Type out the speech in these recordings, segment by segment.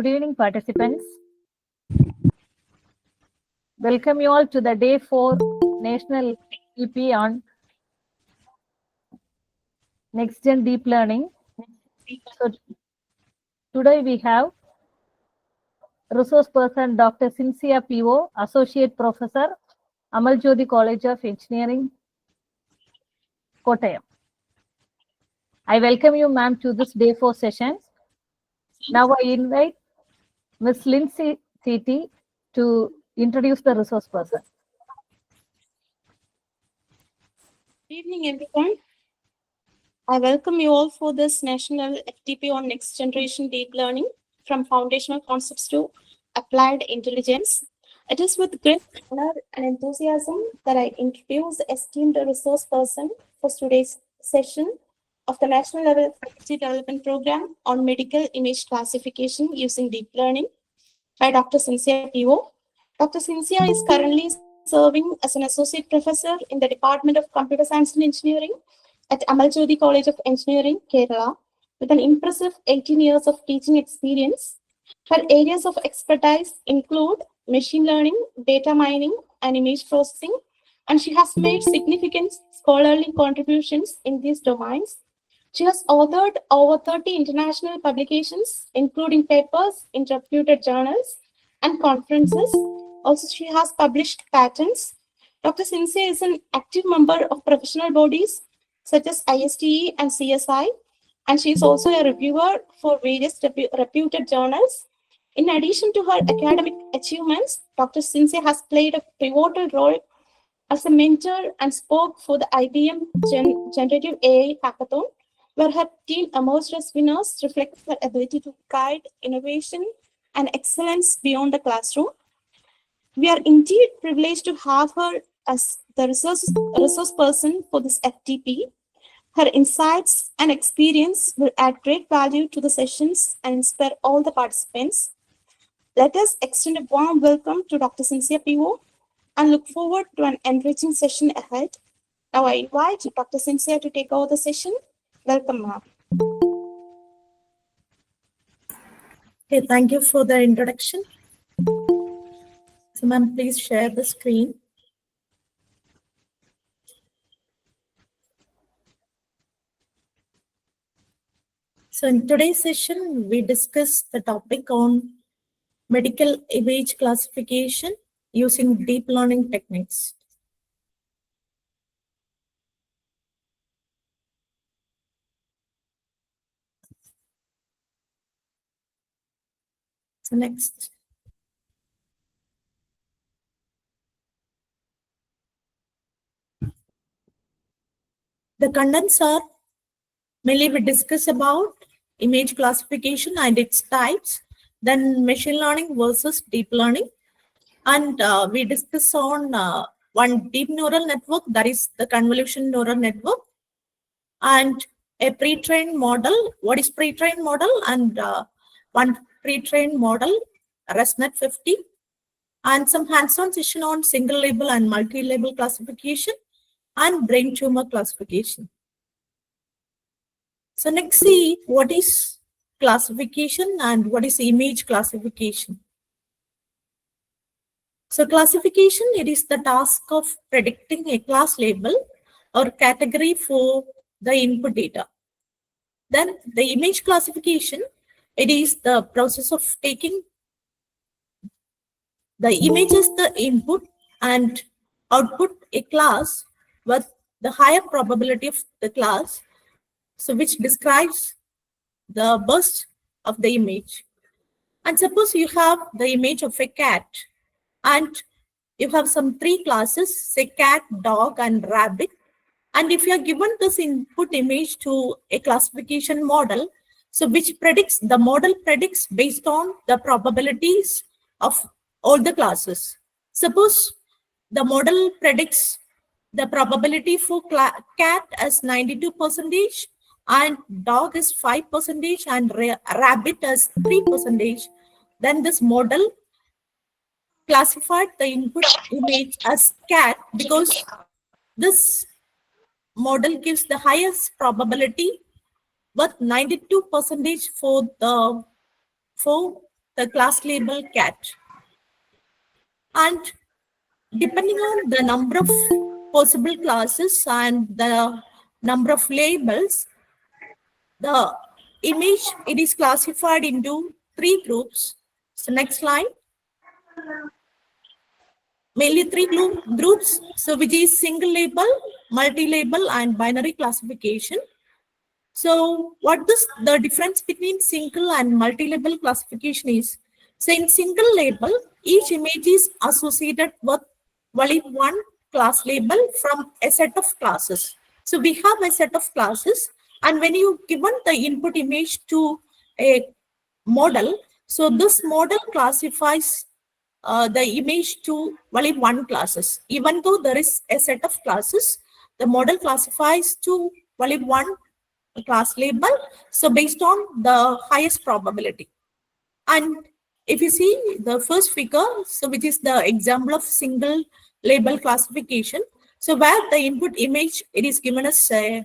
Good evening, participants. Welcome you all to the Day 4 National FDP on Next Gen Deep Learning. So, today we have resource person Dr. Sinciya P O, Associate Professor, Amal Jyothi College of Engineering, Kottayam. I welcome you, ma'am, to this Day 4 session. Now I invite Ms. Lindsay CT to introduce the resource person. Good evening, everyone. I welcome you all for this National FDP on Next Generation Deep Learning from Foundational Concepts to Applied Intelligence. It is with great honor and enthusiasm that I introduce the esteemed resource person for today's session of the National Level Faculty Development Program on Medical Image Classification using Deep Learning by Dr. Sinciya P O. Dr. Sinciya is currently serving as an associate professor in the Department of Computer Science and Engineering at Amal Jyothi College of Engineering, Kerala, with an impressive 18 years of teaching experience. Her areas of expertise include machine learning, data mining, and image processing, and she has made significant scholarly contributions in these domains. She has authored over 30 international publications, including papers in reputed journals and conferences. Also, she has published patents. Dr. Sinciya is an active member of professional bodies such as ISTE and CSI, and she is also a reviewer for various reputed journals. In addition to her academic achievements, Dr. Sinciya has played a pivotal role as a mentor and spoke for the IBM Generative AI Hackathon, where her team emerged as winners, reflecting her ability to guide innovation and excellence beyond the classroom. We are indeed privileged to have her as the resource person for this FDP. Her insights and experience will add great value to the sessions and inspire all the participants. Let us extend a warm welcome to Dr. Sinciya P O and look forward to an enriching session ahead. Now I invite Dr. Sinciya to take over the session. Welcome, ma'am. Okay, thank you for the introduction. So, ma'am, please share the screen. So, in today's session, we discuss the topic on medical image classification using deep learning techniques. So, next. The contents are mainly we discuss about image classification and its types, then machine learning versus deep learning, and we discuss on one deep neural network, that is the convolution neural network, and a pre-trained model. What is pre-trained model? And one pre-trained model, ResNet 50, and some hands-on session on single label and multi-label classification and brain tumor classification. So next, see what is classification and what is image classification. So classification, it is the task of predicting a class label or category for the input data. Then the image classification, it is the process of taking the image as the input and output a class with the higher probability of the class, so which describes the burst of the image. And suppose you have the image of a cat and you have some three classes, say cat, dog, and rabbit. And if you are given this input image to a classification model, so which predicts, the model predicts based on the probabilities of all the classes. Suppose the model predicts the probability for cat as 92% and dog is 5% and rabbit as 3%. Then this model classified the input image as cat because this model gives the highest probability with 92% for the the class label cat. And depending on the number of possible classes and the number of labels, the image, it is classified into 3 groups. So next slide. Mainly 3 groups, so which is single label, multi-label, and binary classification. So what is the difference between single and multi-label classification is? So in single label, each image is associated with only one class label from a set of classes. So we have a set of classes, and when you given the input image to a model, so this model classifies the image to only one classes. Even though there is a set of classes, the model classifies to only one class label, so based on the highest probability. And if you see the first figure, so which is the example of single label classification, so where the input image, it is given as a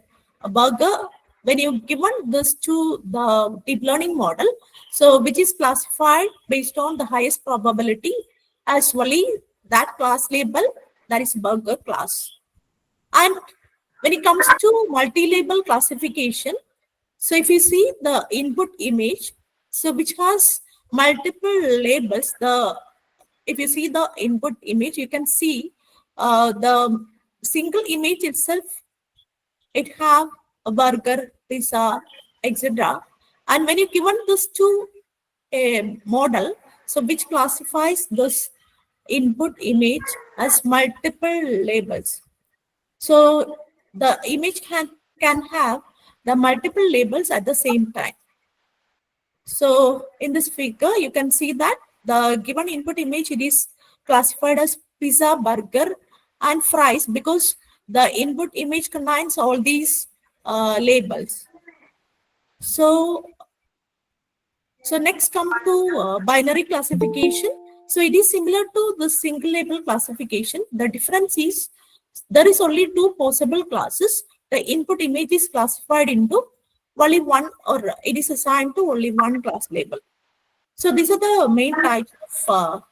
burger. When you given this to the deep learning model, so which is classified based on the highest probability as only that class label, that is burger class. And when it comes to multi-label classification, so if you see the input image, so which has multiple labels, if you see the input image, you can see the single image itself, it have a burger, pizza, etc. And when you given this to a model, so which classifies this input image as multiple labels. So the image can have the multiple labels at the same time. So in this figure, you can see that the given input image, it is classified as pizza, burger, and fries because the input image contains all these labels. So next come to binary classification. So it is similar to the single label classification. The difference is there is only 2 possible classes. The input image is classified into only one, or it is assigned to only one class label. So these are the main types of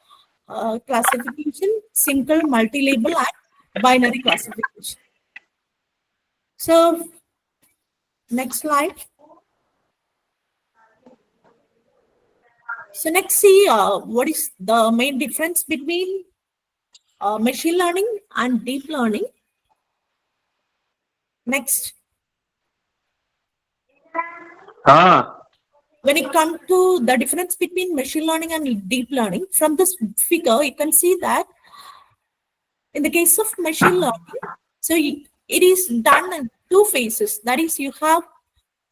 classification: single, multi-label, and binary classification. So next slide. So next, see what is the main difference between machine learning and deep learning. Next. When it comes to the difference between machine learning and deep learning, from this figure, you can see that in the case of machine learning, so it is done in 2 phases. That is, you have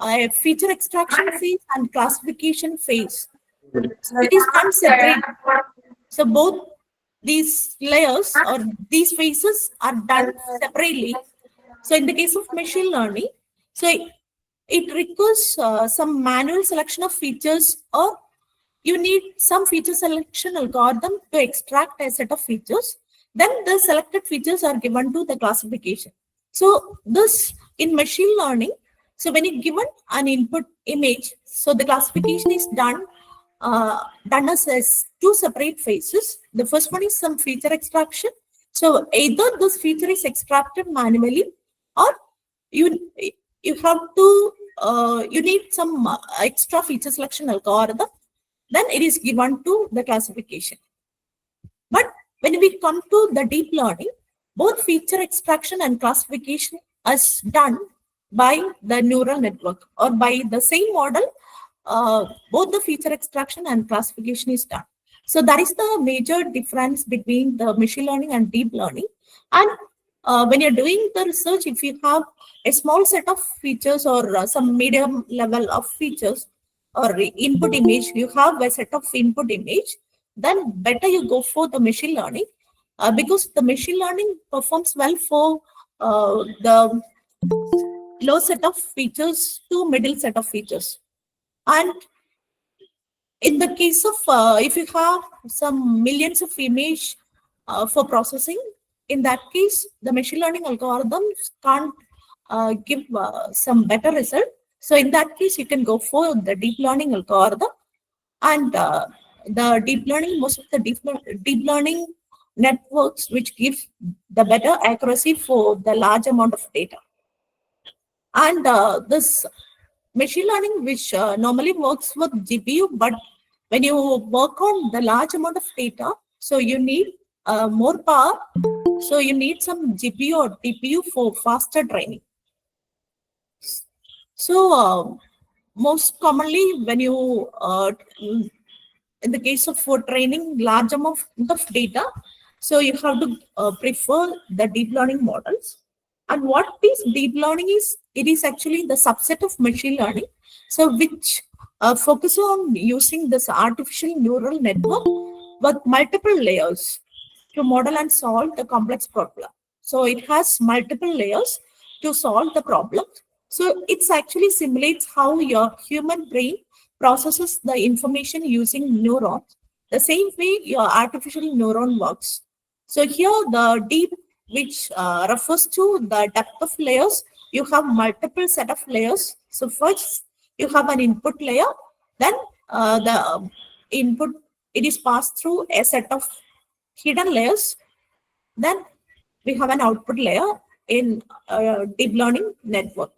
a feature extraction phase and classification phase. So it is done separately. So both these layers or these phases are done separately. So in the case of machine learning, so it requires some manual selection of features, or you need some feature selection algorithm to extract a set of features. Then the selected features are given to the classification. So this in machine learning, so when you given an input image, so the classification is done as 2 separate phases. The first one is some feature extraction. So either this feature is extracted manually, or you have to you need some extra feature selection algorithm. Then it is given to the classification. But when we come to the deep learning, both feature extraction and classification is done by the neural network or by the same model. Both the feature extraction and classification is done. So that is the major difference between the machine learning and deep learning. And when you're doing the research, if you have a small set of features or some medium level of features or input image, you have a set of input image, then better you go for the machine learning because the machine learning performs well for the low set of features to middle set of features. And in the case of if you have some millions of image for processing, in that case, the machine learning algorithms can't give some better result. So in that case, you can go for the deep learning algorithm. And the deep learning, most of the deep learning networks which give the better accuracy for the large amount of data. And this machine learning, which normally works with GPU, but when you work on the large amount of data, so you need more power. So you need some GPU or TPU for faster training. So most commonly, when you in the case of for training large amount of data, so you have to prefer the deep learning models. And what is deep learning is, it is actually the subset of machine learning, so which focus on using this artificial neural network with multiple layers to model and solve the complex problem. So it has multiple layers to solve the problem. So it's actually simulates how your human brain processes the information using neurons, the same way your artificial neuron works. So here the deep, which refers to the depth of layers, you have multiple set of layers. So first you have an input layer, then the input, it is passed through a set of hidden layers. Then we have an output layer in deep learning network.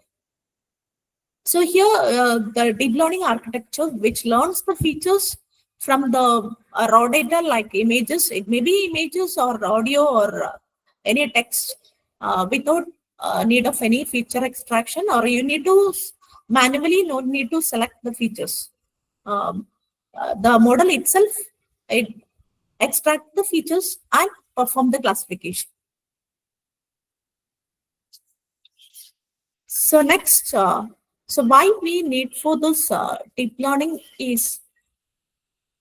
So here, the deep learning architecture, which learns the features from the raw data like images, it may be images or audio or any text without need of any feature extraction, or you need to manually need to select the features. The model itself, it extract the features and perform the classification. So next, so why we need for this deep learning is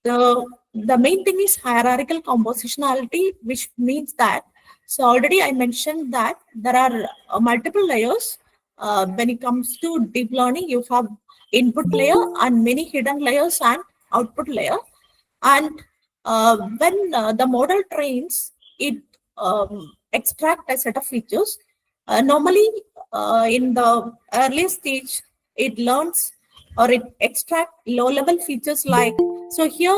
the main thing is hierarchical compositionality, which means that, so already I mentioned that there are multiple layers. When it comes to deep learning, you have input layer and many hidden layers and output layer. And when the model trains, it extract a set of features. Normally, in the early stage, it learns or it extract low-level features like, so here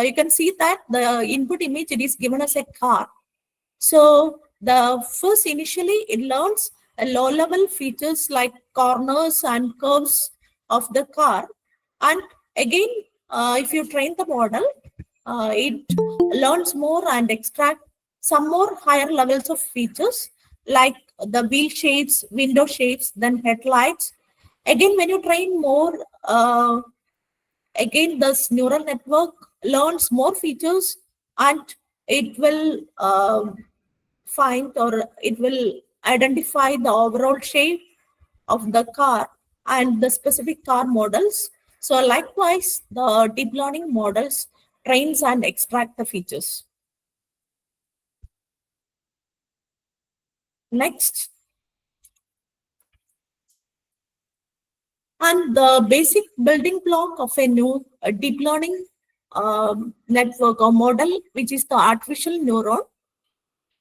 you can see that the input image, it is given as a car. So the first initially it learns a low-level features like corners and curves of the car. And again, if you train the model, it learns more and extract some more higher levels of features like the wheel shapes, window shapes, then headlights. Again, when you train more, again, this neural network learns more features and it will find or it will identify the overall shape of the car and the specific car models. So likewise, the deep learning models trains and extract the features. Next. And the basic building block of a new deep learning network or model, which is the artificial neuron.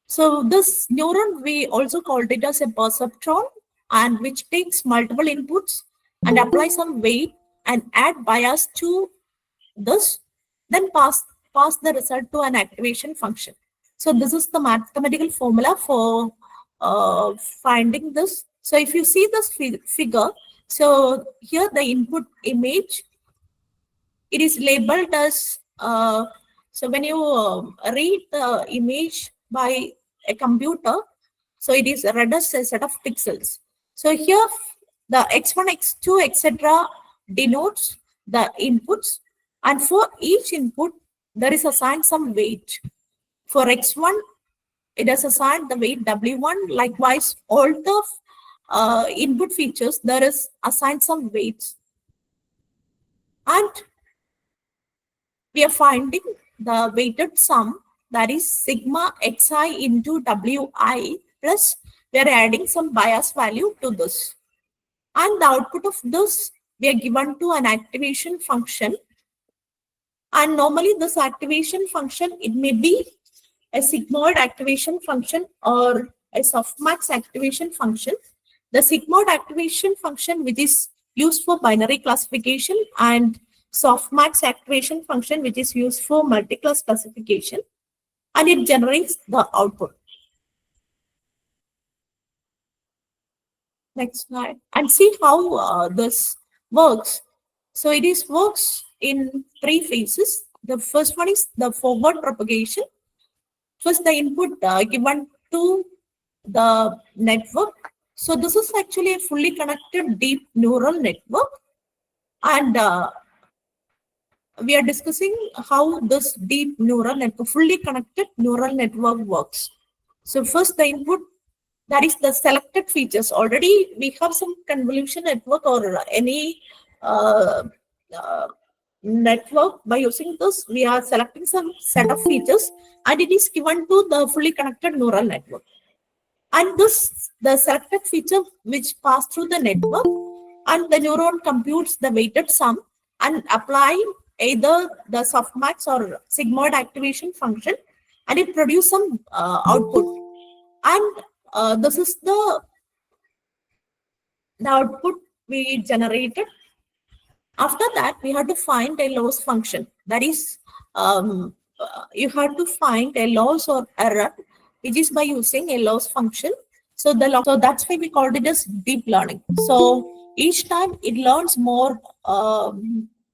So this neuron, we also called it as a perceptron, and which takes multiple inputs and applies some weight and add bias to this, then pass the result to an activation function. So this is the mathematical formula for finding this. So if you see this figure, so here the input image, it is labeled as, so when you read the image by a computer, so it is read as a set of pixels. So here the x1, x2, etc. denotes the inputs, and for each input there is assigned some weight. For x1, it is assigned the weight w1. Likewise, all the input features, there is assigned some weights. And we are finding the weighted sum, that is sigma xi into wi, plus we are adding some bias value to this. And the output of this, we are given to an activation function. And normally this activation function, it may be a sigmoid activation function or a softmax activation function. The sigmoid activation function, which is used for binary classification, and softmax activation function, which is used for multi-class classification, and it generates the output. Next slide, and see how this works. So it is works in 3 phases. The first one is the forward propagation. First, the input given to the network. So this is actually a fully connected deep neural network, and we are discussing how this deep neural network, fully connected neural network works. So first, the input, that is the selected features. Already we have some convolution network or any network. By using this, we are selecting some set of features, and it is given to the fully connected neural network. And this, the selected feature which pass through the network, and the neuron computes the weighted sum and apply either the softmax or sigmoid activation function, and it produce some output. And this is the output we generated. After that, we have to find a loss function. That is, you have to find a loss or error, which is by using a loss function. So that's why we called it as deep learning. So each time it learns more.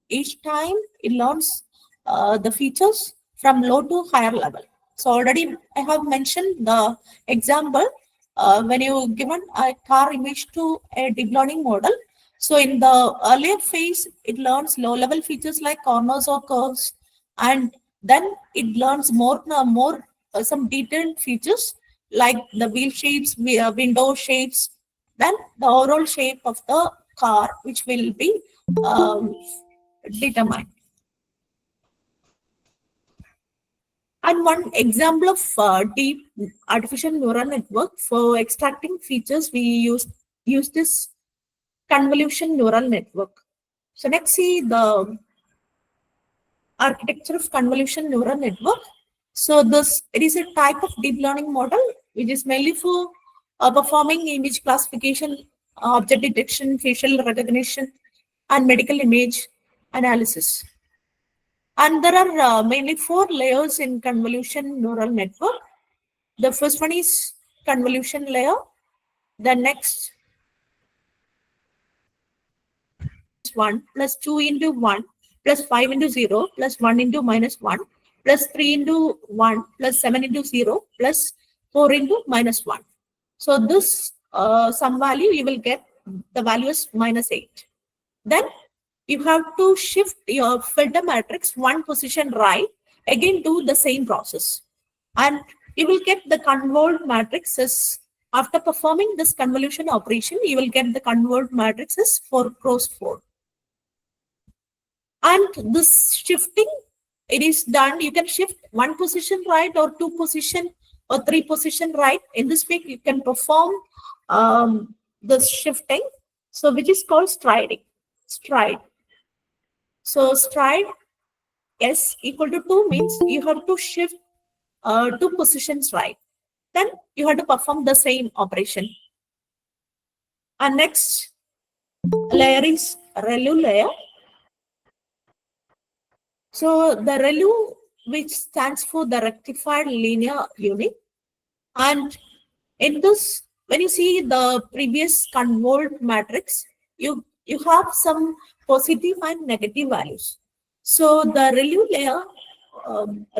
Each time it learns the features from low to higher level. So already I have mentioned the example when you given a car image to a deep learning model. So in the earlier phase, it learns low-level features like corners or curves, and then it learns some detailed features like the wheel shapes, window shapes, then the overall shape of the car, which will be determined. And one example of deep artificial neural network for extracting features, we use this convolution neural network. So next, see the architecture of convolution neural network. So it is a type of deep learning model which is mainly for performing image classification, object detection, facial recognition, and medical image analysis. And there are mainly 4 layers in convolution neural network. The first one is convolution layer. The next 1 plus 2 into 1 plus 5 into 0 plus 1 into minus 1 plus 3 into 1 plus 7 into 0 plus 4 into minus 1. So this sum value, you will get the value is minus 8. Then you have to shift your filter matrix 1 position right, again do the same process, and you will get the convolved matrices. After performing this convolution operation, you will get the convolved matrices for cross 4. And this shifting, it is done. You can shift 1 position right or 2 position or 3 position right. In this way, you can perform this shifting. So which is called striding. Stride. So stride S equal to 2 means you have to shift 2 positions right. Then you have to perform the same operation. And next layer is ReLU layer. So the ReLU, which stands for the rectified linear unit, and in this, when you see the previous convolved matrix, you have some positive and negative values. So the ReLU layer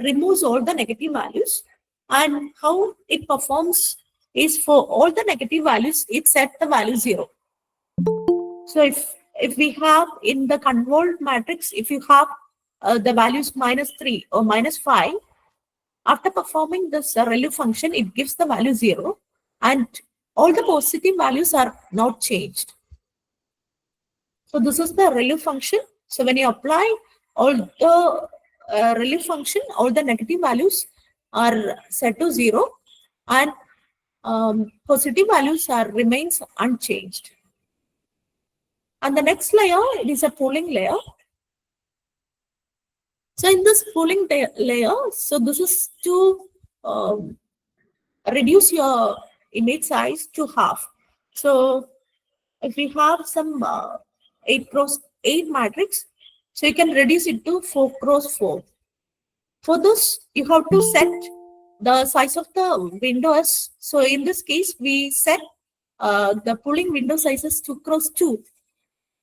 removes all the negative values, and how it performs is for all the negative values, it set the value 0. So if we have in the convolved matrix, if you have the values minus 3 or minus 5, after performing this ReLU function, it gives the value 0, and all the positive values are not changed. So this is the ReLU function. So when you apply all the ReLU function, all the negative values are set to 0, and positive values remains unchanged. And the next layer, it is a pooling layer. So in this pooling layer, so this is to reduce your image size to half. So if we have some 8 cross 8 matrix, So you can reduce it to 4 cross 4. For this, you have to set the size of the window as, so in this case, we set the pooling window size as 2 cross 2.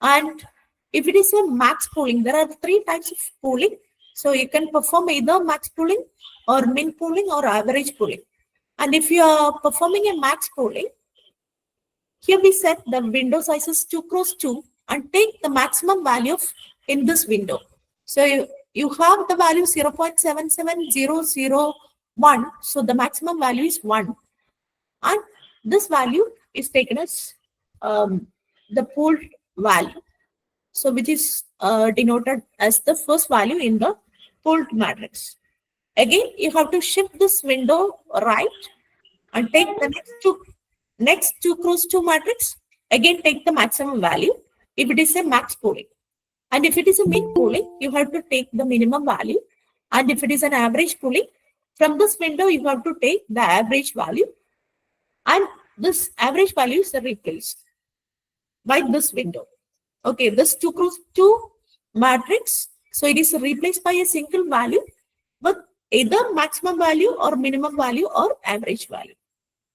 And if it is a max pooling, there are 3 types of pooling. So you can perform either max pooling or min pooling or average pooling. And if you are performing a max pooling, here we set the window size as 2 cross 2 and take the maximum value of in this window. So you have the value 0.77001. So the maximum value is 1. And this value is taken as the pooled value. So which is denoted as the first value in the pooled matrix. Again, you have to shift this window right and take the next 2 cross 2 matrix. Again, take the maximum value if it is a max pooling. And if it is a min pooling, you have to take the minimum value. And if it is an average pooling, from this window, you have to take the average value. And this average value is replaced by this window. Okay, this 2 cross 2 matrix, so it is replaced by a single value with either maximum value or minimum value or average value.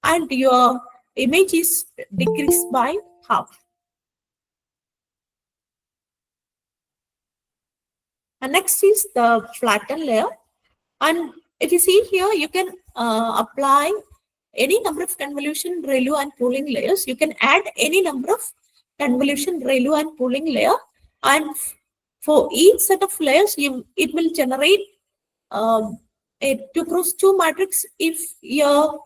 And your image is decreased by half. And next is the flatten layer. And if you see here, you can apply any number of convolution, ReLU, and pooling layers. You can add any number of convolution, ReLU, and pooling layer. And for each set of layers, it will generate a 2 cross 2 matrix if you're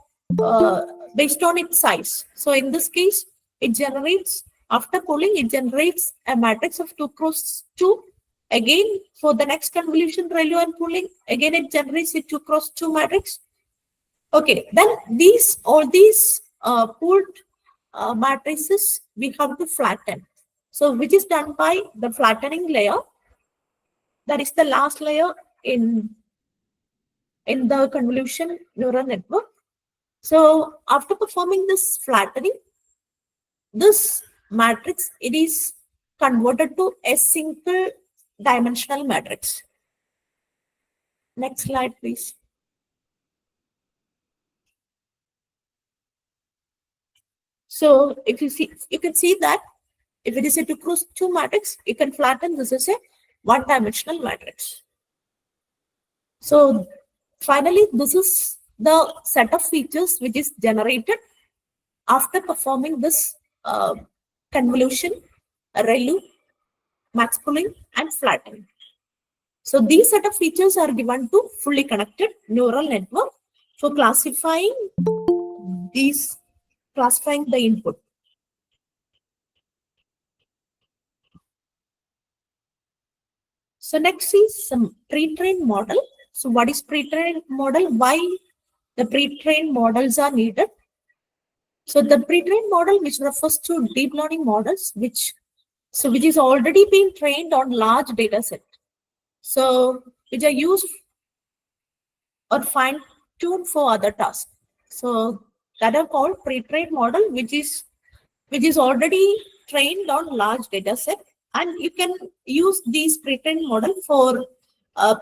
based on its size. So in this case, it generates, after pooling, it generates a matrix of 2 cross 2. Again, for the next convolution, ReLU, and pooling, again it generates a 2 cross 2 matrix. Okay, then all these pooled matrices we have to flatten. So which is done by the flattening layer. That is the last layer in the convolution neural network. So after performing this flattening, this matrix, it is converted to a single dimensional matrix. Next slide, please. So if you see, you can see that if it is a 2 cross 2 matrix, you can flatten this as a one-dimensional matrix. So finally, this is the set of features which is generated after performing this convolution, ReLU, max pooling, and flattening. So these set of features are given to fully connected neural network for classifying the input. So next is some pre-trained model. So what is pre-trained model? Why the pre-trained models are needed? So the pre-trained model, which refers to deep learning models, which is already being trained on large data set. So which are used or fine-tuned for other tasks. So that are called pre-trained model, which is already trained on large data set, and you can use these pre-trained model for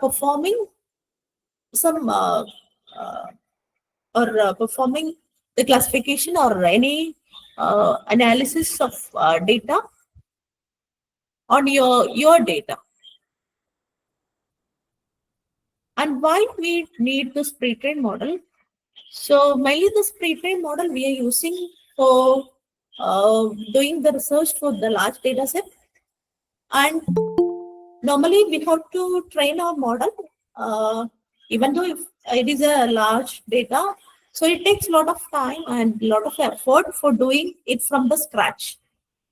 performing some performing the classification or any analysis of data on your data. And why we need this pre-trained model? So mainly this pre-trained model we are using for doing the research for the large data set. And normally we have to train our model, even though if it is a large data, so it takes a lot of time and a lot of effort for doing it from the scratch.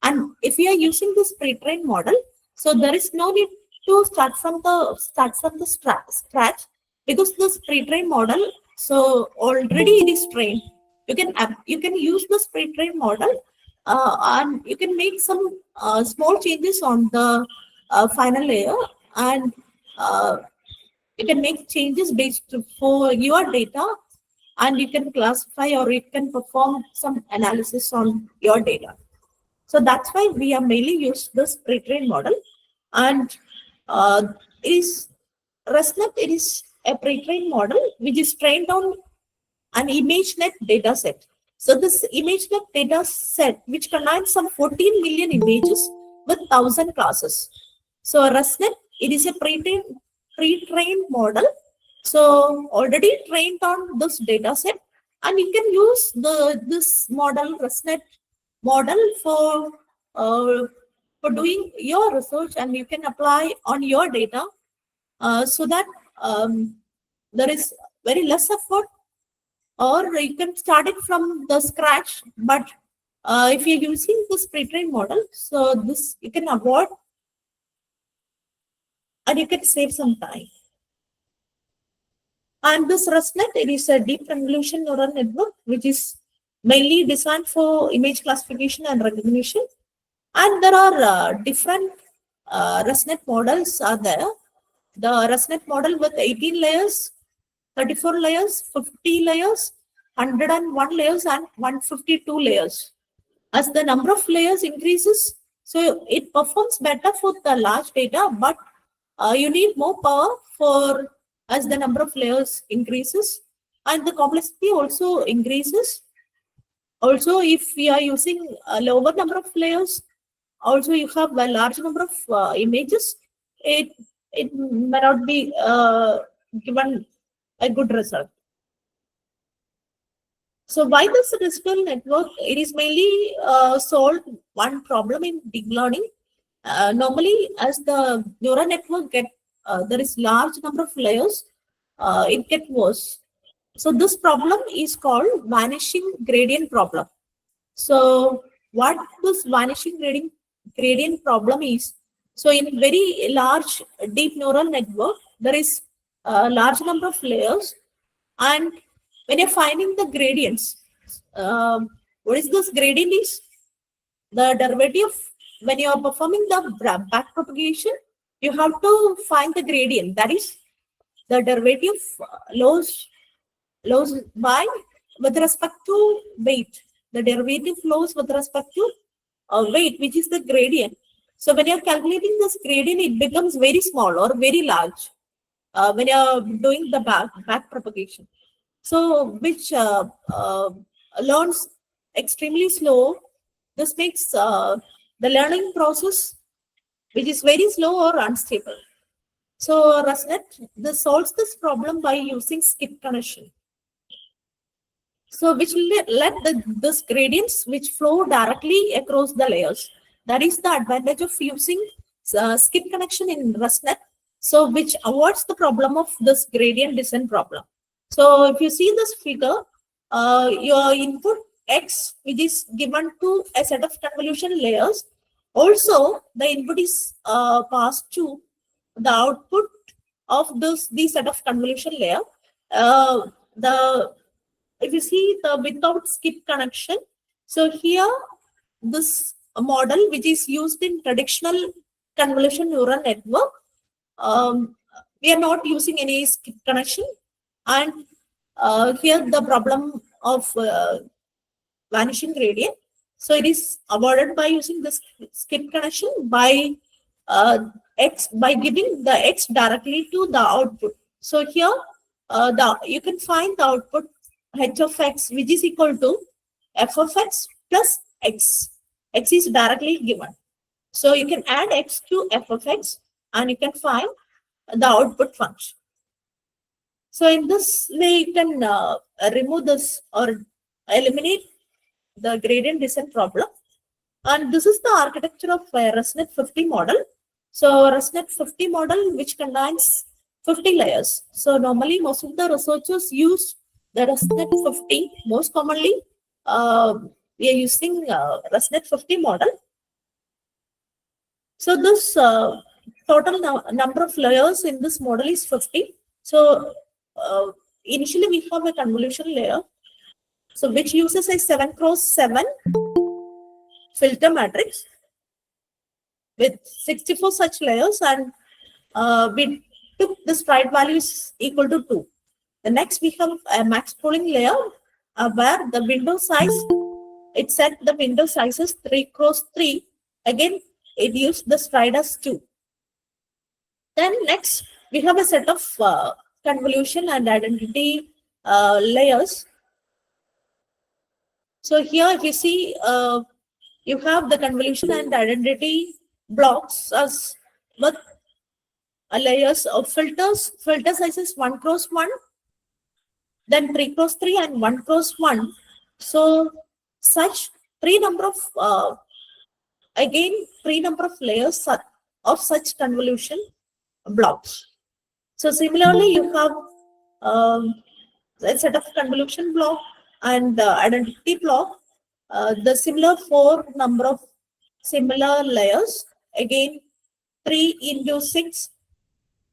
And if we are using this pre-trained model, so there is no need to start from the scratch, because this pre-trained model, so already it is trained. You can use this pre-trained model and you can make some small changes on the final layer, and you can make changes based for your data, and you can classify or you can perform some analysis on your data. So that's why we are mainly use this pre-trained model. And It is ResNet. It is a pre-trained model which is trained on an ImageNet data set. So this ImageNet data set, which contains some 14 million images with 1,000 classes. So ResNet, it is a pre-trained model. So already trained on this data set, and you can use this model, ResNet model, for doing your research, and you can apply on your data, so that there is very less effort, or you can start it from the scratch. But if you're using this pre-trained model, so this you can avoid and you can save some time. And this ResNet, it is a deep convolution neural network which is mainly designed for image classification and recognition. And there are different ResNet models are there. The ResNet model with 18 layers, 34 layers, 50 layers, 101 layers, and 152 layers. As the number of layers increases, so it performs better for the large data, but you need more power for as the number of layers increases, and the complexity also increases. Also, if we are using a lower number of layers, also you have a large number of images, it may not be given a good result. So why this residual network? It is mainly solved one problem in deep learning. Normally, as the neural network there is large number of layers, it gets worse. So this problem is called vanishing gradient problem. So what this vanishing gradient problem is? So in very large deep neural network, there is a large number of layers, and when you're finding the gradients, what is this gradient is? The derivative, when you are performing the back propagation, you have to find the gradient. That is the derivative loss by with respect to weight. The derivative flows with respect to weight, which is the gradient. So when you're calculating this gradient, it becomes very small or very large when you're doing the back propagation. So which learns extremely slow. This makes the learning process which is very slow or unstable. So ResNet, this solves this problem by using skip connection. So which will let this gradients which flow directly across the layers. That is the advantage of using skip connection in ResNet. So which avoids the problem of this gradient descent problem. So if you see this figure, your input X, which is given to a set of convolution layers. Also, the input is passed to the output of these set of convolution layer. If you see the without skip connection, so here this model which is used in traditional convolution neural network, we are not using any skip connection, and here the problem of vanishing gradient. So it is avoided by using this skip connection by giving the X directly to the output. So here you can find the output h of x, which is equal to f of x plus x. X is directly given. So you can add x to f of x and you can find the output function. So in this way, you can remove this or eliminate the gradient descent problem. And this is the architecture of ResNet 50 model. So ResNet 50 model, which contains 50 layers. So normally most of the researchers use the ResNet 50. Most commonly, we are using ResNet 50 model. So this total number of layers in this model is 50. So initially we have a convolution layer, so which uses a 7x7 filter matrix with 64 such layers, and we took the stride values equal to 2. The next we have a max pooling layer where the window size, it set the window size as 3x3. Again, it used the stride as 2. Then next, we have a set of convolution and identity layers. So here, if you see, you have the convolution and identity blocks as with layers of filters. Filter sizes 1 cross 1, then 3 cross 3, and 1 cross 1. So such three number of three number of layers of such convolution blocks. So similarly, you have a set of convolution block and identity block. The similar 4 number of similar layers. Again, 3 into 6,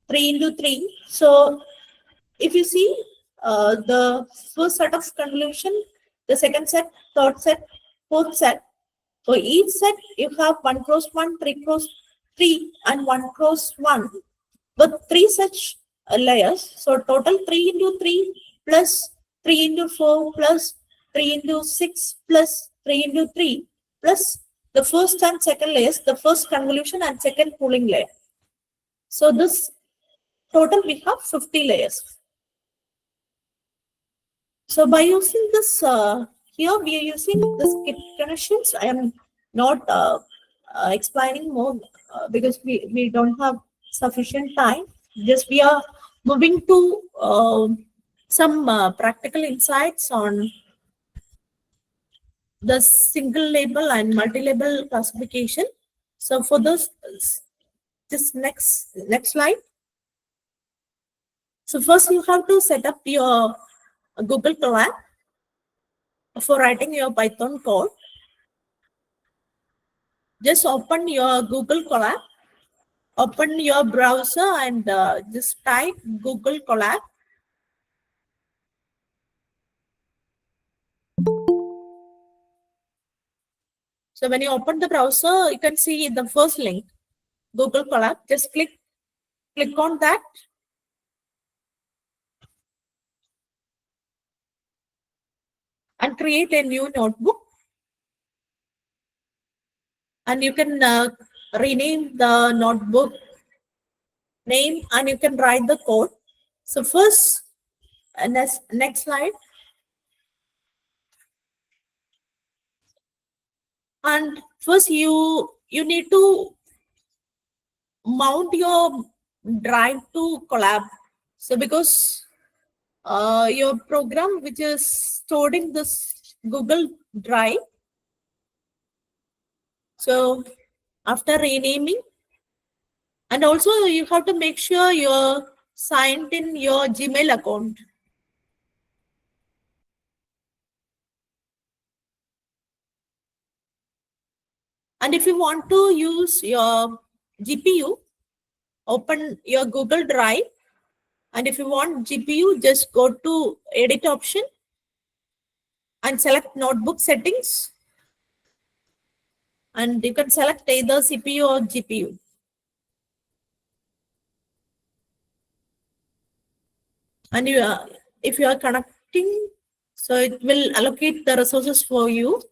3 into 3. So if you see the first set of convolution, the second set, third set, fourth set. For each set, you have 1 cross 1, 3 cross 3, and 1 cross 1 with 3 such layers. So total 3 into 3 plus 3 into 4 plus 3 into 6 plus 3 into 3 plus the first and second layers, the first convolution and second pooling layer. So this total we have 50 layers. So by using this, here we are using the skip connections. I am not explaining more because we don't have sufficient time. Just we are moving to some practical insights on the single label and multi-label classification. So for this next slide. So first you have to set up your Google Colab for writing your Python code. Just open your Google Colab, open your browser and just type Google Colab. So when you open the browser, you can see the first link, Google Colab. Just click on that. And create a new notebook. And you can rename the notebook name and you can write the code. So first, next slide. And first you need to mount your drive to Colab. So because your program which is stored in this Google Drive. So after renaming, and also you have to make sure you're signed in your Gmail account. And if you want to use your GPU, open your Google Drive. And if you want GPU, just go to edit option and select notebook settings. And you can select either CPU or GPU. And if you are connecting, so it will allocate the resources for you.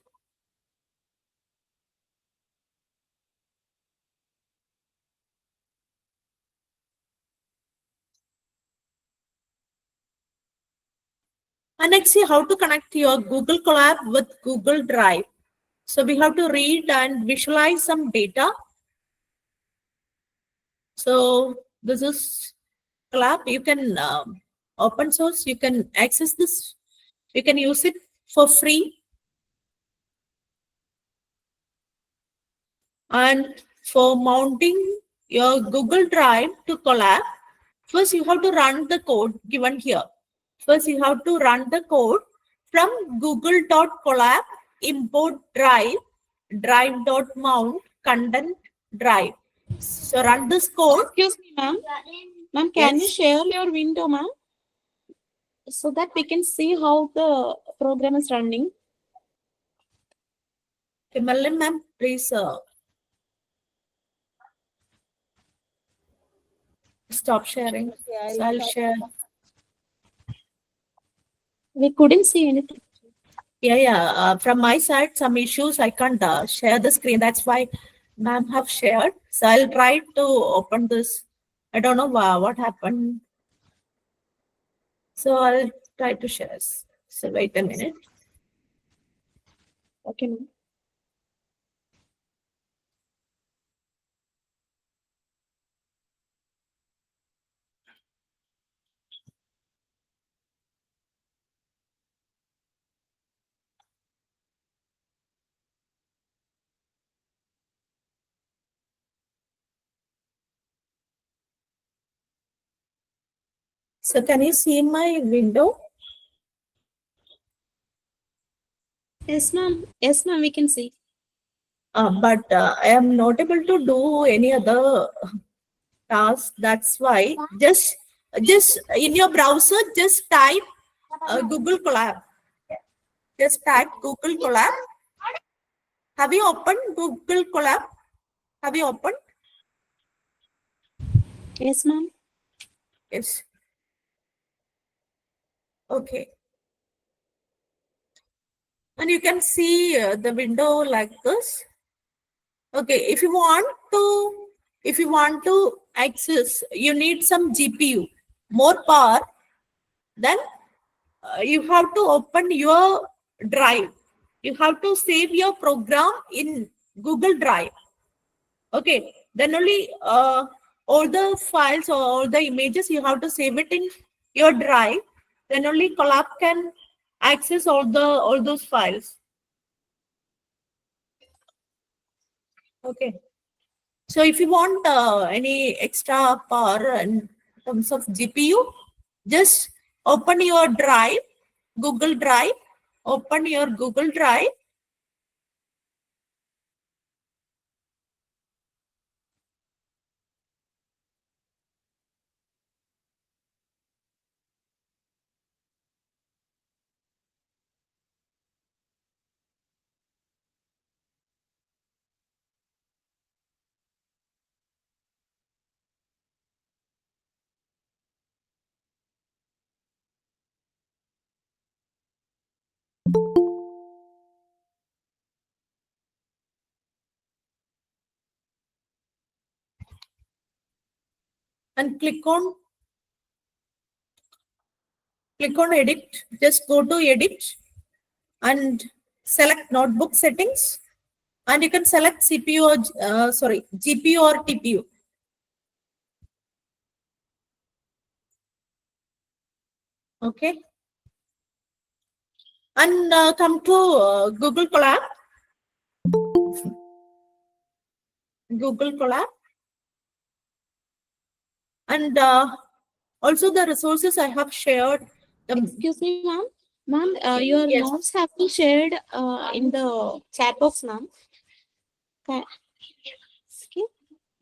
And next, see how to connect your Google Colab with Google Drive. So we have to read and visualize some data. So this is Colab. You can open source. You can access this. You can use it for free. And for mounting your Google Drive to Colab, first you have to run the code given here. First you have to run the code from google.colab import drive.mount content drive. So run this code. Excuse me, ma'am. Ma'am, can you Yes. share your window, ma'am? So that we can see how the program is running. Okay, Malin ma'am, please stop sharing. So I'll share. We couldn't see anything. Yeah. From my side, some issues I can't share the screen. That's why ma'am have shared. So I'll try to open this I don't know what happened. So I'll try to share. So wait a minute. Okay, ma'am. So can you see my window? Yes, ma'am. Yes, ma'am, we can see. But I am not able to do any other task. That's why just in your browser, just type Google Colab. Just type Google Colab. Have you opened Google Colab? Have you opened? Yes, ma'am. Yes. Okay. And you can see the window like this. Okay. If you want to access, you need some GPU, more power. Then you have to open your drive. You have to save your program in Google Drive. Okay, then only all the files or all the images you have to save it in your drive. Then only Collab can access all those files. Okay. So if you want any extra power in terms of GPU, just open your drive, Google Drive. Open your Google Drive. And click on edit. Just go to edit and select notebook settings, and you can select CPU or GPU or TPU. Okay, and come to Google Colab. Google Colab, and also the resources I have shared. Excuse me, ma'am. Ma'am, your Yes. notes have been shared in the chat box, ma'am. Okay.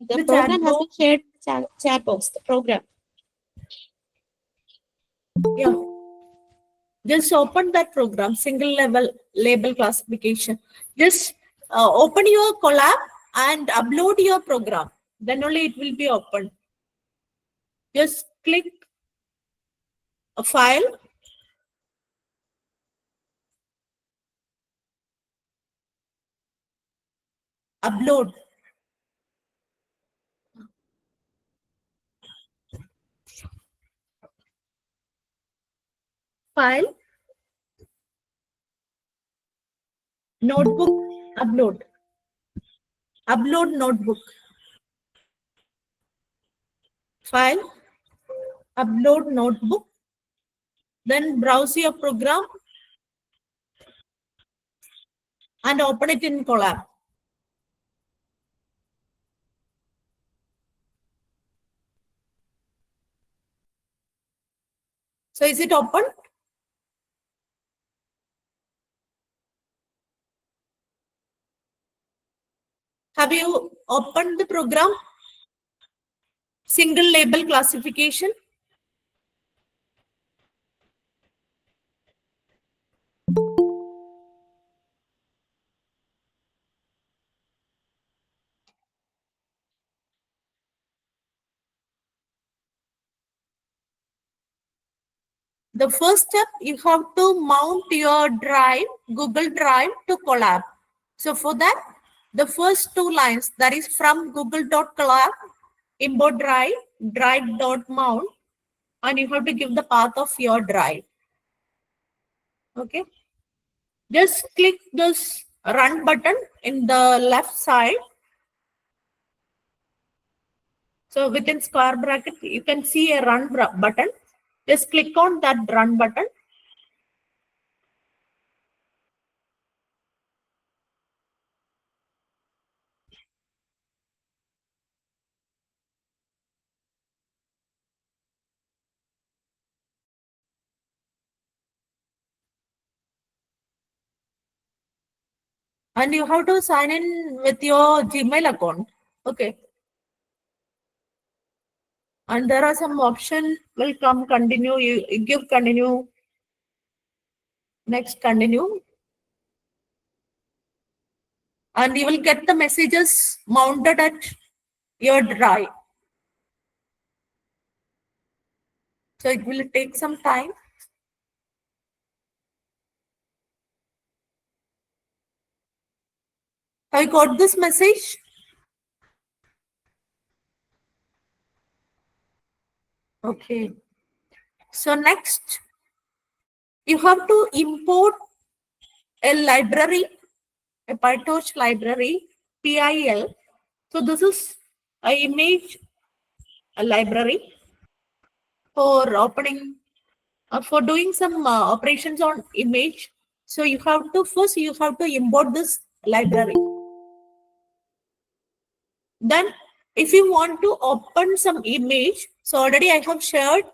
The The program chat has box. been shared chat box, the program. Yeah. Just open that program, single level label classification. Just open your Colab and upload your program. Then only it will be open. Just click a file. Upload. File. Notebook. Upload. Upload notebook. File. Upload notebook. Then browse your program and open it in Colab. So is it open? Have you opened the program? Single label classification. The first step, you have to mount your drive, Google Drive to Colab. So for that, the first two lines, that is from google.colab, import drive, drive.mount, and you have to give the path of your drive. Okay. Just click this run button in the left side. So within square bracket, you can see a run button. Just click on that run button. And you have to sign in with your Gmail account. Okay. And there are some options will come continue. You give continue. Next continue. And you will get the messages mounted at your drive. So it will take some time. Have you got this message? Okay. So next, you have to import a library, a PyTorch library, PIL. So this is an image a library for opening, for doing some operations on image. So you have to first import this library. Then if you want to open some image, so already I have shared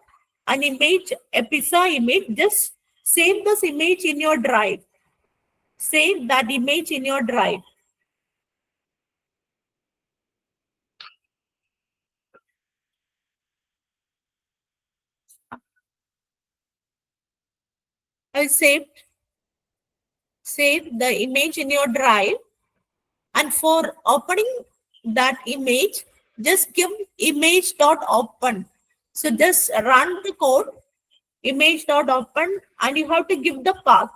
an image, a pizza image. Just save this image in your drive. Save that image in your drive. I save the image in your drive, and for opening that image, just give image.open. So just run the code image.open, and you have to give the path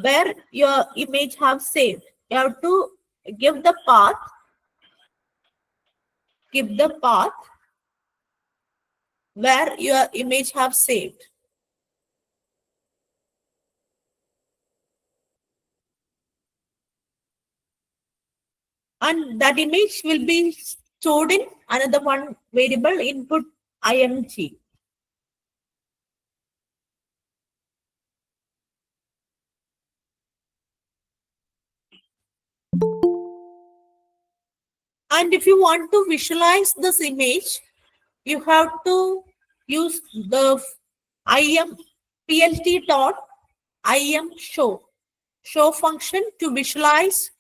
where your image have saved. You have to give the path. Give the path where your image have saved. And that image will be stored in another one variable input img. And if you want to visualize this image, you have to use the plt.im show function to visualize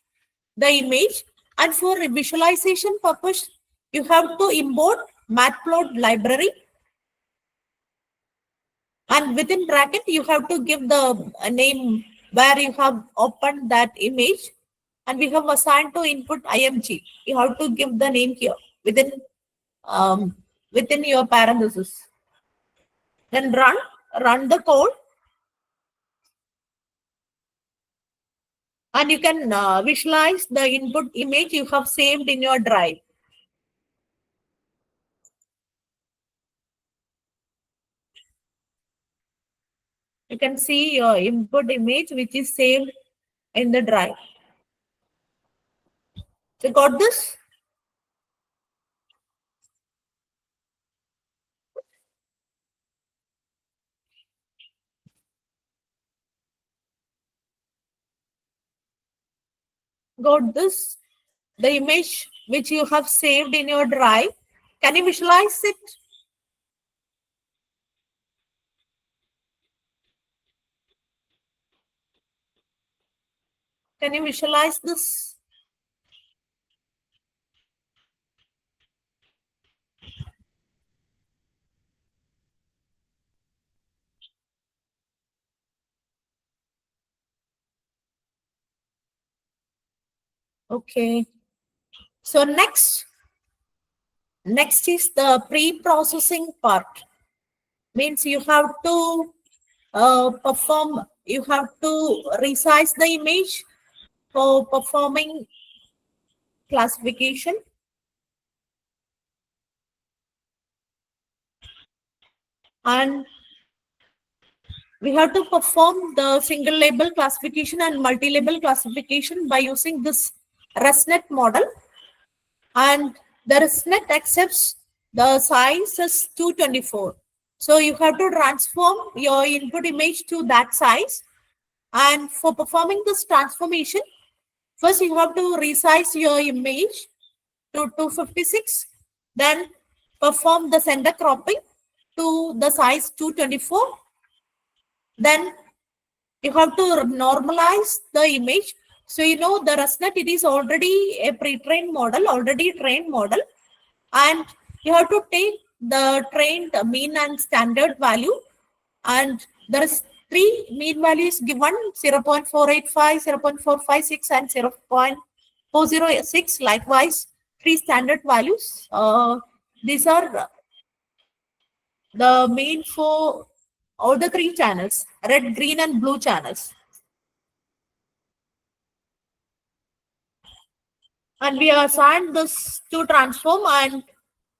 the image. And for a visualization purpose, you have to import matplot library. And within bracket, you have to give the name where you have opened that image. And we have assigned to input img. You have to give the name here within your parenthesis. Then run the code. And you can visualize the input image you have saved in your drive. You can see your input image which is saved in the drive. So got this? Got this? The image which you have saved in your drive. Can you visualize it? Can you visualize this? Okay. So next is the pre-processing part. Means you have to you have to resize the image for performing classification. And we have to perform the single label classification and multi-label classification by using this ResNet model. And the ResNet accepts the size as 224. So you have to transform your input image to that size. And for performing this transformation, first you have to resize your image to 256, then perform the center cropping to the size 224. Then you have to normalize the image. So you know the ResNet, it is already a pre-trained model, already trained model, and you have to take the trained mean and standard value, and there is 3 mean values given: 0.485, 0.456, and 0.406. Likewise, 3 standard values. These are the mean for all the 3 channels: red, green, and blue channels. And we assigned this to transform, and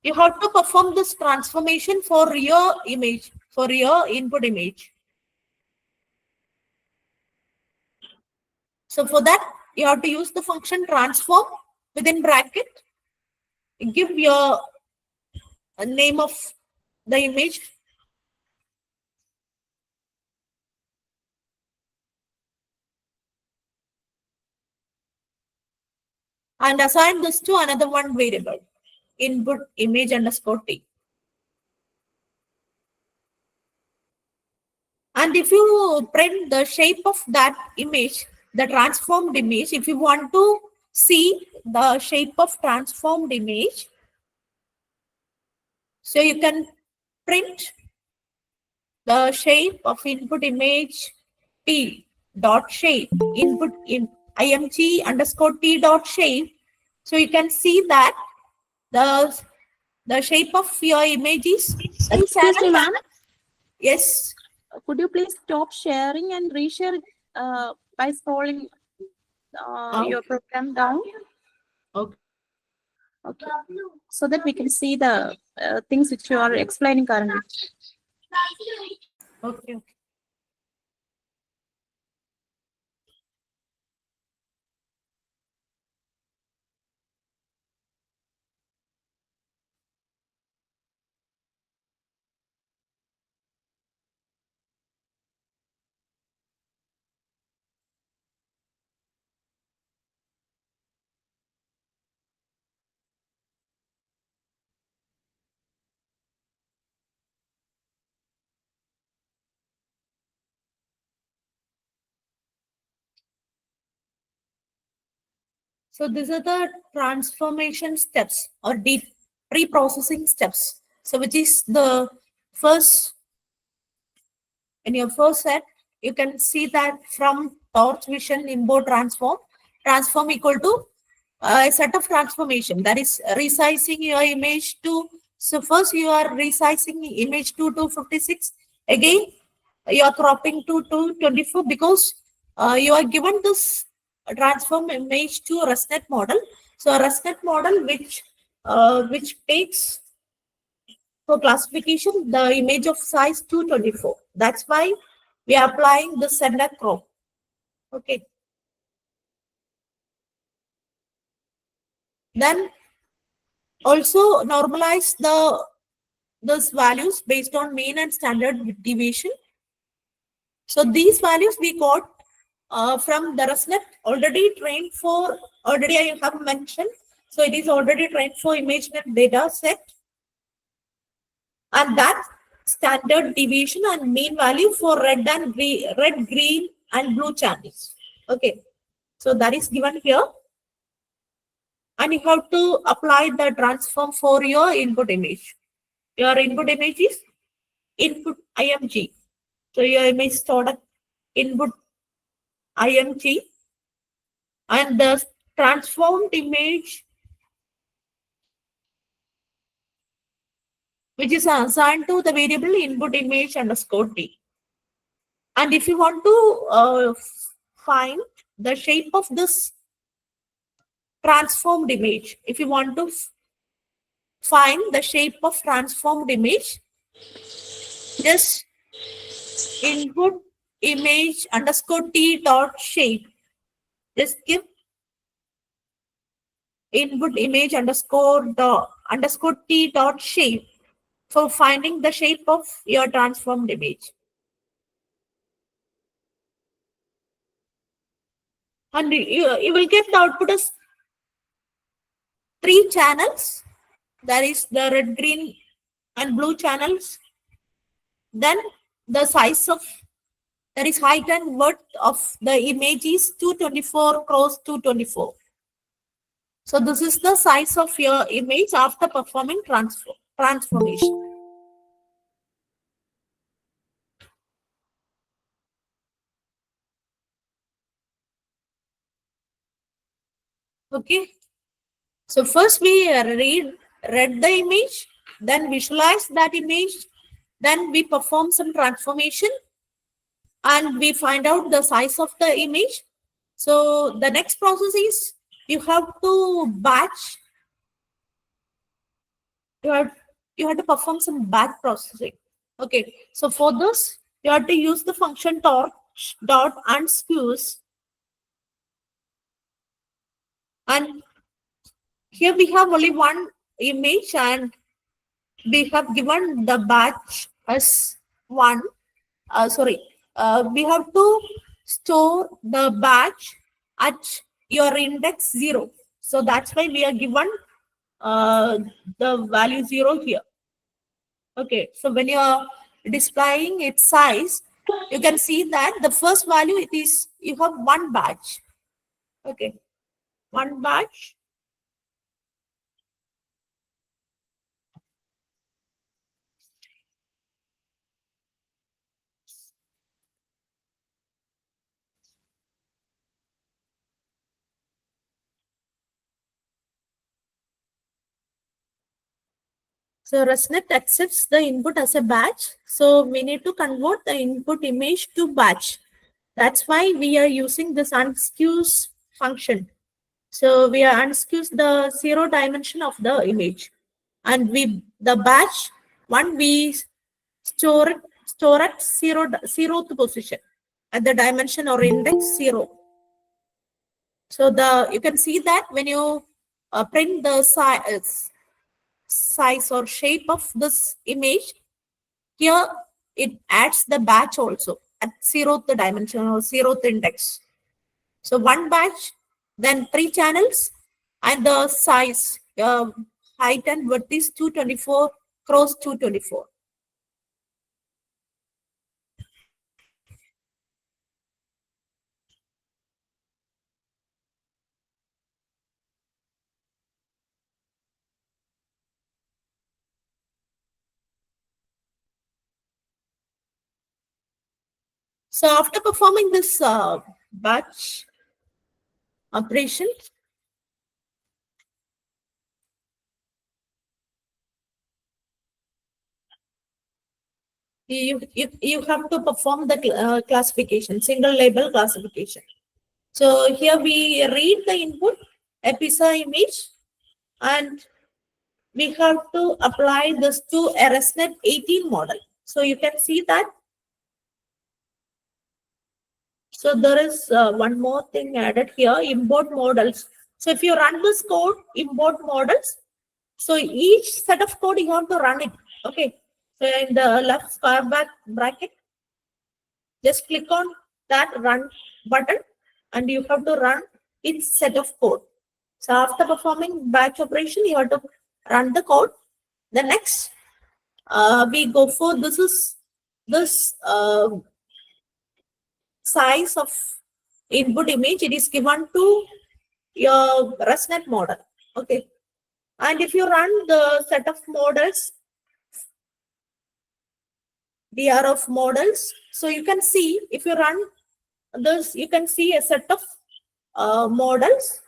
you have to perform this transformation for your image, for your input image. So for that, you have to use the function transform within bracket. Give your name of the image. And assign this to another one variable, input image underscore t. And if you print the shape of that image, the transformed image, if you want to see the shape of transformed image, so you can print the shape of input image t dot shape, input in img underscore t dot shape. So you can see that the shape of your image is. Excuse me, ma'am. Yes. Could you please stop sharing and reshare by scrolling your program down? Okay. Okay. So that we can see the things which you are explaining currently. Okay. So these are the transformation steps or deep pre-processing steps. So which is the first, in your first set, you can see that from torch vision import transform equal to a set of transformation, that is resizing your image to, so first you are resizing image to 256, again you are cropping to 224 because you are given this transform image to a ResNet model. So a ResNet model which takes for classification the image of size 224. That's why we are applying the center crop. Okay. Then also normalize those values based on mean and standard deviation. So these values we got from the ResNet, already trained for, already I have mentioned. So it is already trained for ImageNet data set. And that standard deviation and mean value for red, green, and blue channels. Okay. So that is given here. And you have to apply the transform for your input image. Your input image is input img. So your image stored at input img, and the transformed image, which is assigned to the variable input image underscore t. And if you want to find the shape of this transformed image, if you want to find the shape of transformed image, just input image underscore t dot shape. Just give input image underscore t dot shape for finding the shape of your transformed image. And you will get the output as 3 channels. That is the red, green, and blue channels. Then the size of, that is height and width of the image is 224 cross 224. So this is the size of your image after performing transformation. Okay. So first we read the image, then visualize that image, then we perform some transformation, and we find out the size of the image. So the next process is you have to batch. You have to perform some batch processing. Okay. So for this, you have to use the function torch dot unskews, and here we have only one image, and we have given the batch as 1. We have to store the batch at your index 0. So that's why we are given the value 0 here. Okay, so when you are displaying its size, you can see that the first value, it is, you have 1 batch. Okay, 1 batch. So ResNet accepts the input as a batch. So we need to convert the input image to batch. That's why we are using this unskews function. So we are unskews the 0 dimension of the image, and the batch 1 we store at 0th position at the dimension or index 0. So you can see that when you print the size or shape of this image, here it adds the batch also at 0th dimension or 0th index. So 1 batch, then 3 channels, and the size, height and width is 224 cross 224. So after performing this batch operation, you have to perform the classification, single label classification. So here we read the input EPISA image, and we have to apply this to a ResNet 18 model. So you can see that. So there is one more thing added here, import models. So if you run this code, import models, so each set of code you have to run it. Okay. So in the left square bracket, just click on that run button, and you have to run each set of code. So after performing batch operation, you have to run the code. The next, we go for this size of input image. It is given to your ResNet model. Okay. And if you run the set of models, DR of models, so you can see, if you run this, you can see a set of models,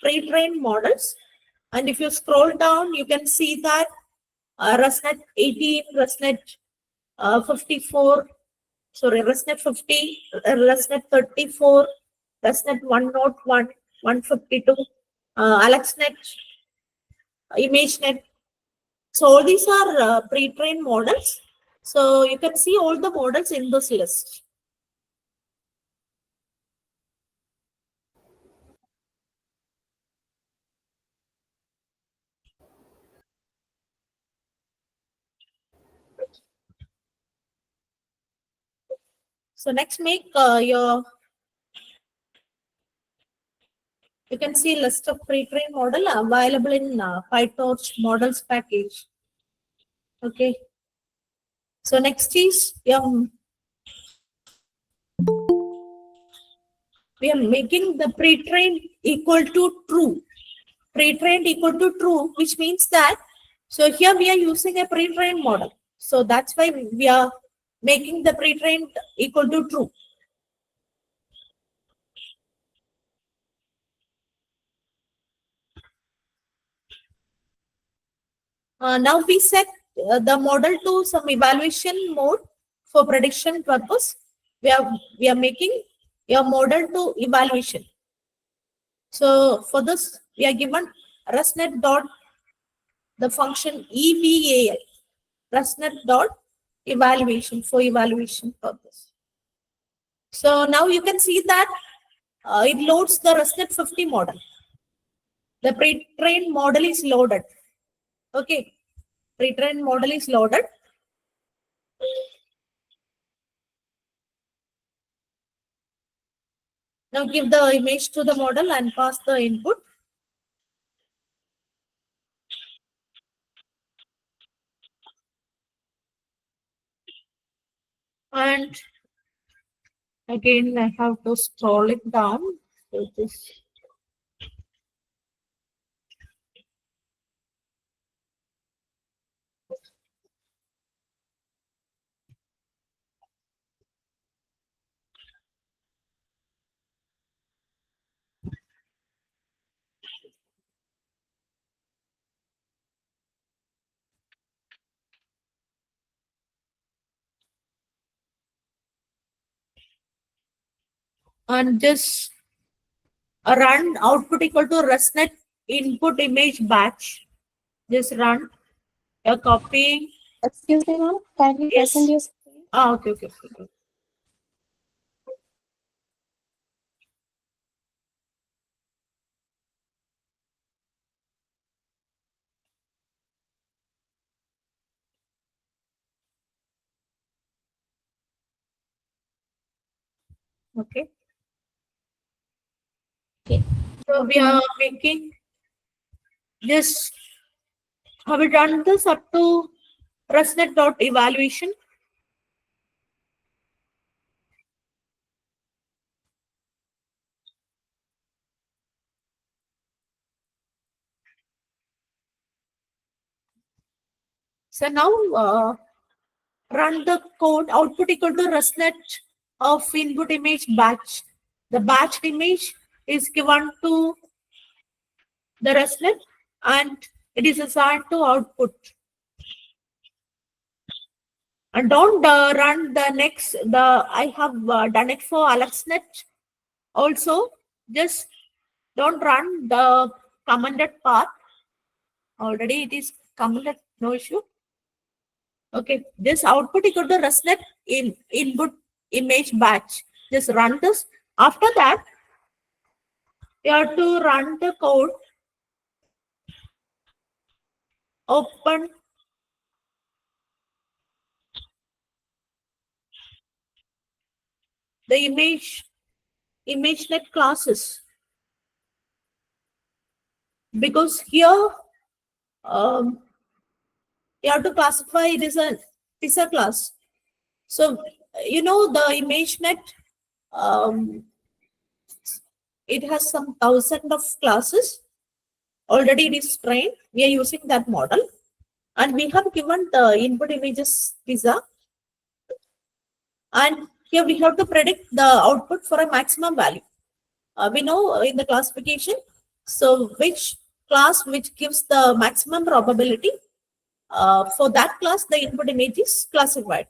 pre-trained models. And if you scroll down, you can see that ResNet 18, ResNet 54, sorry, ResNet 50, ResNet 34, ResNet 101, 152, AlexNet, ImageNet. So all these are pre-trained models. So you can see all the models in this list. So next make you can see list of pre-trained model available in PyTorch models package. Okay. So next is we are making the pre-trained equal to true. Pre-trained equal to true, which means that, so here we are using a pre-trained model. So that's why we are making the pre-trained equal to true. Now we set the model to some evaluation mode for prediction purpose. We are making a model to evaluation. So for this, we are given ResNet dot the function eval ResNet dot evaluation for evaluation purpose. So now you can see that it loads the ResNet 50 model. The pre-trained model is loaded. Okay, pre-trained model is loaded. Now give the image to the model and pass the input. And again, I have to scroll it down. So this. And just run output equal to ResNet input image batch. Just run a copy. Excuse me, ma'am. Kindly Yes. present your screen. Okay. Okay. Okay. So we are making this. Have we done this up to ResNet dot evaluation? So now run the code output equal to ResNet of input image batch. The batched image is given to the ResNet and it is assigned to output. And don't run the next. I have done it for AlexNet also. Just don't run the commented part. Already it is commented, no issue. Okay, this output equal to ResNet input image batch. Just run this. After that, you have to run the code. Open the ImageNet classes, because here you have to classify it as a class. So you know the ImageNet, it has some thousand of classes. Already it is trained. We are using that model, and we have given the input images pizza, and here we have to predict the output for a maximum value. We know in the classification, so which class which gives the maximum probability, for that class the input image is classified.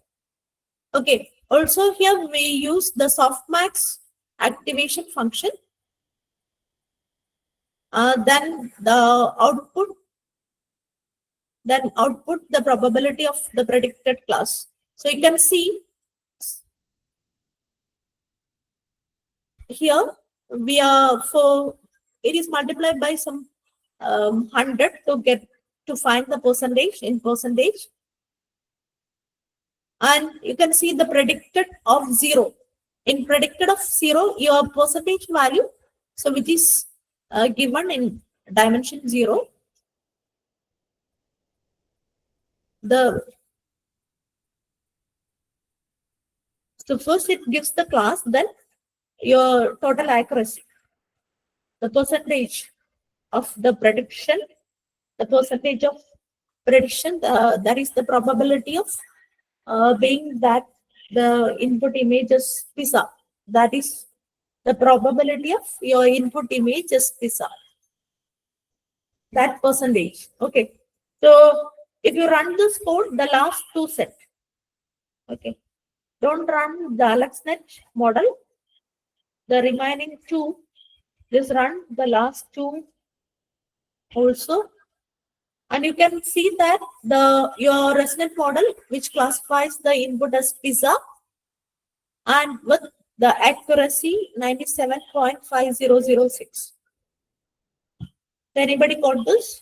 Okay, also here we use the softmax activation function. Then output the probability of the predicted class. So you can see here we are for it is multiplied by some 100 to find the percentage in percentage, and you can see the predicted of 0. In predicted of 0, your percentage value, so which is given in dimension 0, so first it gives the class, then your total accuracy, the percentage of the prediction, the percentage of prediction, that is the probability of being that the input image is pizza. That is the probability of your input image is pizza. That percentage. Okay. So if you run this code, the last two set. Okay. Don't run the AlexNet model. The remaining two, just run the last two also. And you can see that your ResNet model, which classifies the input as pizza, and with the accuracy 97.5006. Anybody got this?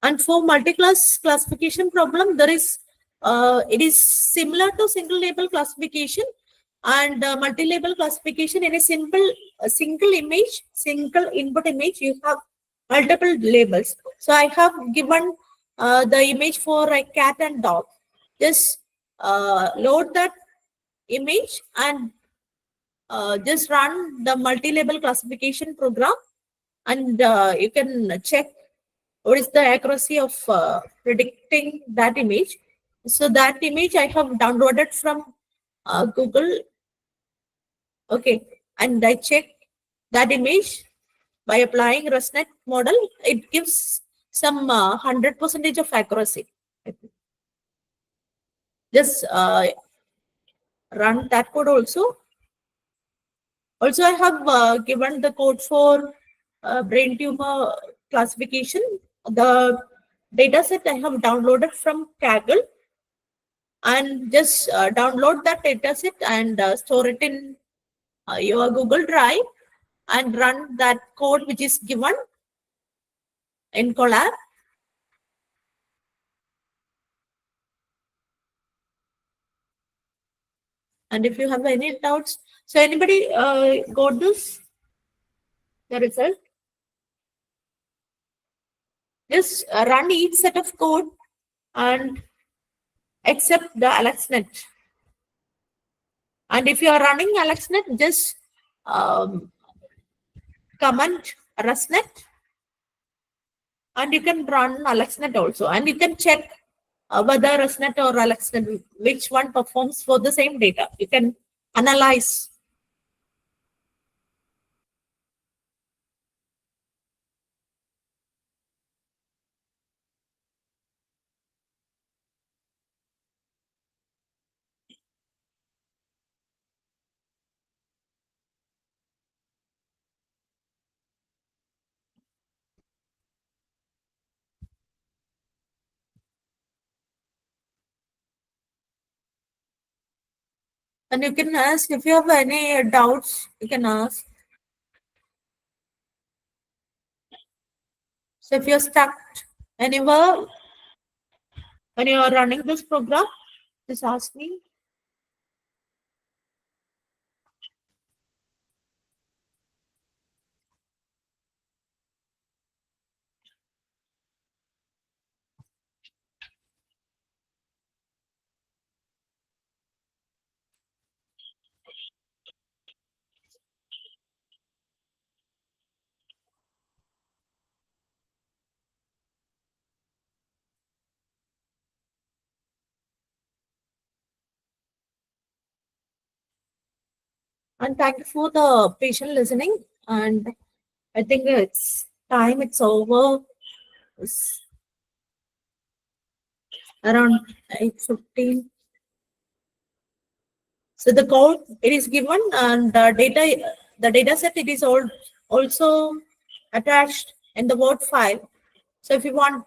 And for multi-class classification problem, there is it is similar to single label classification and multi-label classification. In a single image, single input image, you have multiple labels. So I have given the image for a cat and dog. Just load that image and just run the multi-label classification program, and you can check what is the accuracy of predicting that image. So that image I have downloaded from Google. Okay, and I check that image by applying ResNet model. It gives some 100% of accuracy. Just run that code also. Also, I have given the code for brain tumor classification. The dataset I have downloaded from Kaggle, and just download that dataset and store it in your Google Drive and run that code which is given in Colab. And if you have any doubts, so anybody got this, the result? Just run each set of code and accept the AlexNet. And if you are running AlexNet, just comment ResNet, and you can run AlexNet also, and you can check whether ResNet or AlexNet, which one performs for the same data. You can analyze. And you can ask if you have any doubts, you can ask. So if you're stuck anywhere when you are running this program, just ask me. And thank you for the patient listening. And I think it's time, it's over. It's around 8:15. So the code it is given, and the data set it is also attached in the Word file. So if you are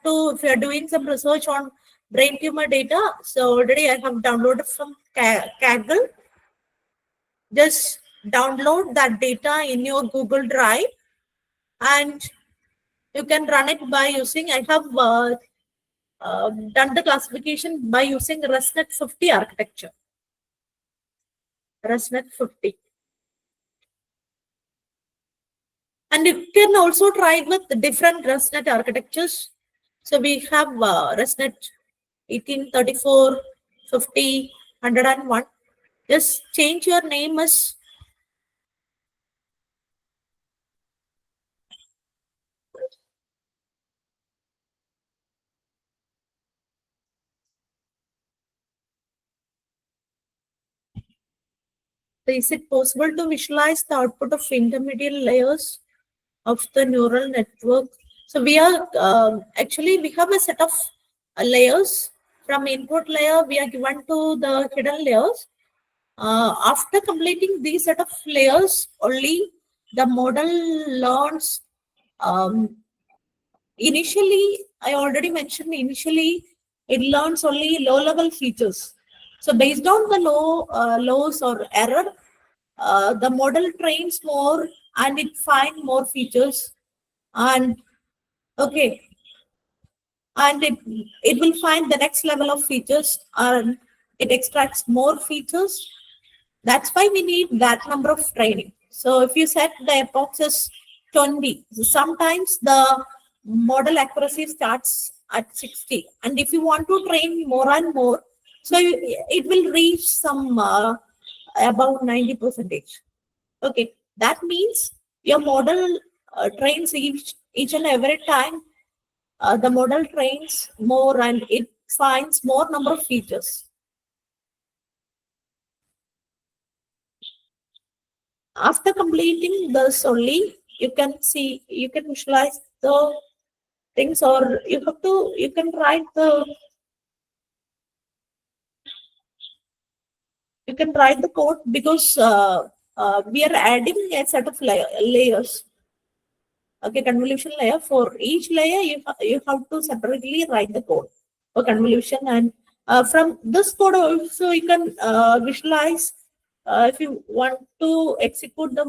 doing some research on brain tumor data, so already I have downloaded from Kaggle. Just download that data in your Google Drive, and you can run it by using. I have done the classification by using ResNet 50 architecture. ResNet 50. And you can also try with the different ResNet architectures. So we have ResNet 1834, 50, 101. Just change your name as is it possible to visualize the output of intermediate layers of the neural network? So we are actually we have a set of layers. From input layer we are given to the hidden layers. After completing these set of layers, only the model learns. Initially, I already mentioned initially it learns only low-level features. So based on the lows or error, the model trains more and it finds more features, and okay, and it will find the next level of features and it extracts more features. That's why we need that number of training. So if you set the epochs as 20, sometimes the model accuracy starts at 60, and if you want to train more and more, so it will reach some about 90%. Okay, that means your model trains each and every time. The model trains more and it finds more number of features. After completing this only, you can visualize the things, or you can write the code, because we are adding a set of layers. Okay, convolution layer. For each layer, you have to separately write the code for convolution, and from this code also you can visualize if you want to execute the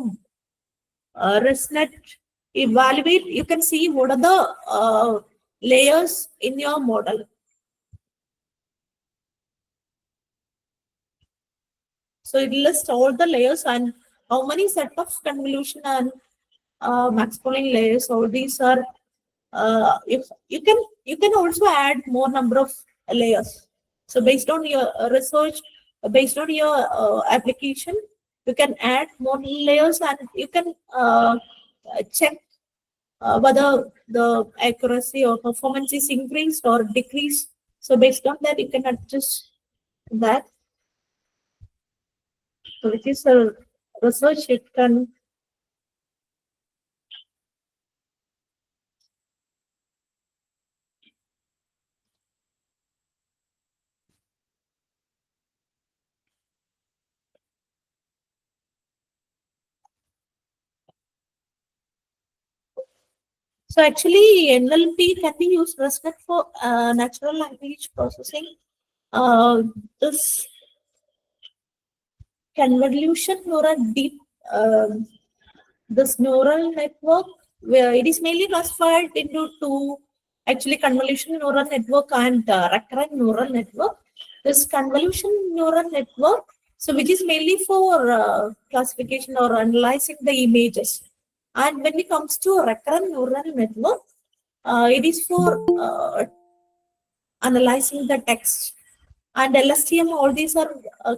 ResNet evaluate. You can see what are the layers in your model. So it lists all the layers and how many set of convolution and max pooling layers. All these are. If you can also add more number of layers. So based on your research, based on your application, you can add more layers, and you can check whether the accuracy or performance is increased or decreased. So based on that, you can adjust that. So which is a research, it can. So actually, NLP can be used respect for natural language processing. This convolution neural deep, this neural network, where it is mainly classified into two, actually convolution neural network and recurrent neural network. This convolution neural network, so which is mainly for classification or analyzing the images. And when it comes to recurrent neural network, it is for analyzing the text. And LSTM, all these are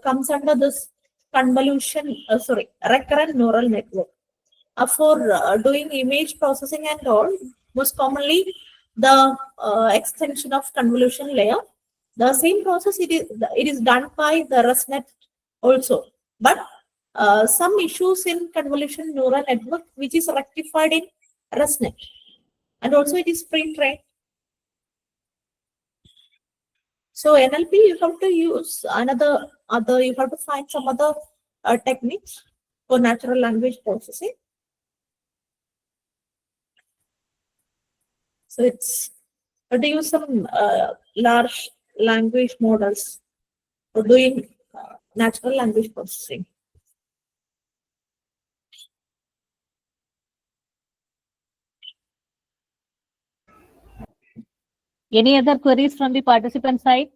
comes under this recurrent neural network. For doing image processing and all, most commonly the extension of convolution layer. The same process it is done by the ResNet also, but some issues in convolution neural network which is rectified in ResNet. and also it is pre-trained. So NLP, you have to use you have to find some other techniques for natural language processing. So it's to use some large language models for doing natural language processing. Any other queries from the participant side?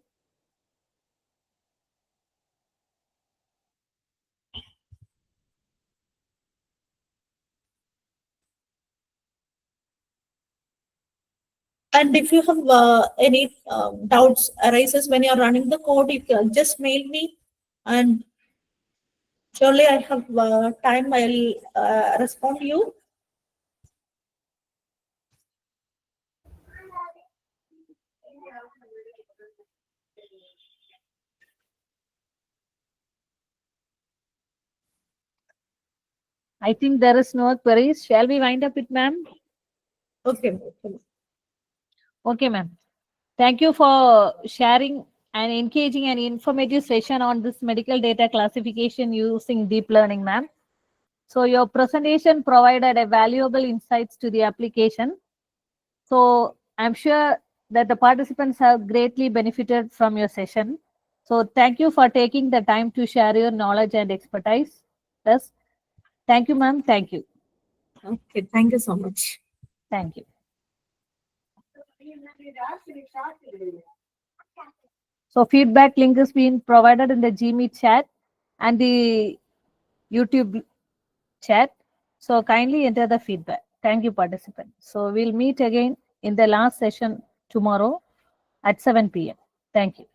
And if you have any doubts arises when you are running the code, you can just mail me, and surely I have time. I'll respond to you. I think there is no queries. Shall we wind up it, ma'am? Okay. Okay, ma'am. Thank you for sharing and engaging an informative session on this medical data classification using deep learning, ma'am. So your presentation provided a valuable insights to the application. So I'm sure that the participants have greatly benefited from your session. So thank you for taking the time to share your knowledge and expertise. Yes. Thank you, ma'am. Thank you. Okay. Thank you so much. Thank you. So feedback link is being provided in the Gmeet chat and the YouTube chat. So kindly enter the feedback. Thank you, participants. So we'll meet again in the last session tomorrow at 7 p.m. Thank you.